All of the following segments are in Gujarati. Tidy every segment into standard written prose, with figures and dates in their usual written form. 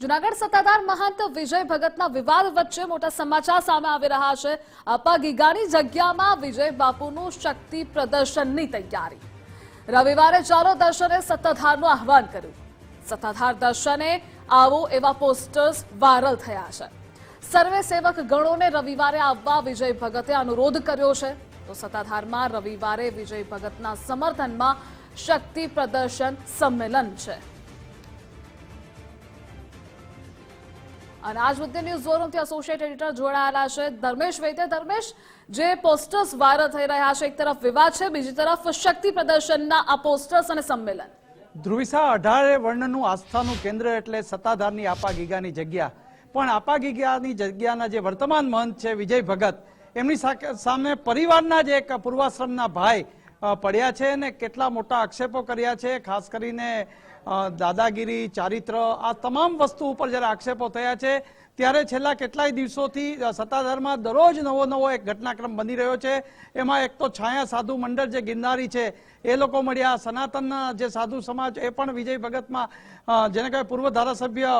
જૂનાગઢ સત્તાધાર મહંત વિજય ભગતના વિવાદ વચ્ચે મોટા સમાચાર સામે આવી રહ્યા છે। અપા ગીગાની જગ્યામાં વિજય બાપુનું શક્તિ પ્રદર્શનની તૈયારી। રવિવારે ચાલો દર્શને સત્તાધારનું આહવાન કર્યું। સત્તાધાર દર્શને આવો એવા પોસ્ટર્સ વાયરલ થયા છે। સર્વે સેવક ગણોને રવિવારે આવવા વિજય ભગતે અનુરોધ કર્યો છે। તો સત્તાધારમાં રવિવારે વિજય ભગતના સમર્થનમાં શક્તિ પ્રદર્શન સંમેલન છે। અને આજ મુદ્દે ન્યૂઝ વોરથી એસોસિએટ એડિટર જોડાયેલા છે ધર્મેશ વૈદ્ય। ધર્મેશ, જે પોસ્ટર્સ વાયરલ થઈ રહ્યા છે, એક તરફ વિવાદ છે, બીજી તરફ શક્તિ પ્રદર્શનના આ પોસ્ટર્સ અને સંમેલન। ધ્રુવિસા, 18 વર્ણનું આસ્થાનું કેન્દ્ર એટલે સત્તાધારની આપા ગીગાની જગ્યા। પણ આપા ગીગાની જગ્યાના જે વર્તમાન મહંત છે વિજય ભગત, એમની સામે પરિવારના જ એક પૂર્વાશ્રમના ભાઈ પડ્યા છે અને કેટલા મોટા આક્ષેપો કર્યા છે। ખાસ કરીને દાદાગીરી, ચારિત્ર, આ તમામ વસ્તુ ઉપર જ્યારે આક્ષેપો થયા છે ત્યારે છેલ્લા કેટલાય દિવસોથી સત્તાધારમાં દરરોજ નવો એક ઘટનાક્રમ બની રહ્યો છે। એમાં એક તો છાયા સાધુ મંડળ જે ગિરનારી છે એ લોકો મળ્યા, સનાતનના જે સાધુ સમાજ એ પણ વિજય ભગતમાં જેને કહેવાય પૂર્વ ધારાસભ્ય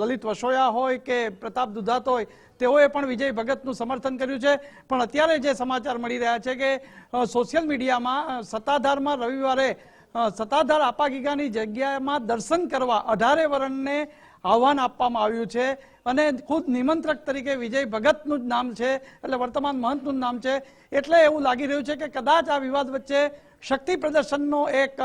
લલિત વસોયા હોય કે પ્રતાપ દુધાત હોય, તેઓએ પણ વિજય ભગતનું સમર્થન કર્યું છે। પણ અત્યારે જે સમાચાર મળી રહ્યા છે કે સોશિયલ મીડિયામાં સત્તાધારમાં રવિવારે સત્તાધાર આપા ગીગાની જગ્યામાં દર્શન કરવા 18 વર્ણને આહવાન આપવામાં આવ્યું છે અને ખુદ નિમંત્રક તરીકે વિજય ભગતનું જ નામ છે, એટલે વર્તમાન મહંતનું નામ છે। એટલે એવું લાગી રહ્યું છે કે કદાચ આ વિવાદ વચ્ચે શક્તિ પ્રદર્શનનો એક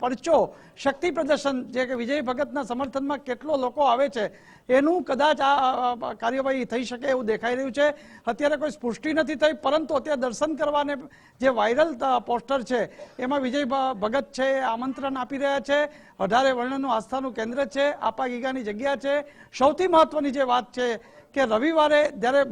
પરચો, શક્તિ પ્રદર્શન જે કે વિજય ભગતના સમર્થનમાં કેટલો લોકો આવે છે એનું કદાચ આ કાર્યવાહી થઈ શકે એવું દેખાઈ રહ્યું છે। અત્યારે કોઈ પુષ્ટિ નથી થઈ, પરંતુ અત્યારે દર્શન કરવાને જે વાયરલ પોસ્ટર છે એમાં વિજય ભગત છે આમંત્રણ આપી રહ્યા છે। 18 વર્ણનું આસ્થાનું કેન્દ્ર છે, આપા ગીગાની જગ્યા છે। સૌથી મહત્વની જે વાત છે કે રવિવારે જ્યારે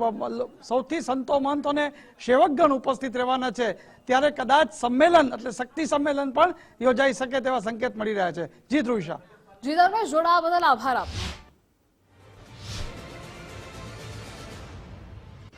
સૌથી સંતો મહંતો અને સેવકગણ ઉપસ્થિત રહેવાના છે ત્યારે કદાચ સંમેલન એટલે શક્તિ સંમેલન પણ યોજાઈ શકે તેવા સંકેત મળી રહ્યા છે। જી ધ્રુવિશા। જી ધર્મેશ, જોડાવા બદલ આભાર આપનો।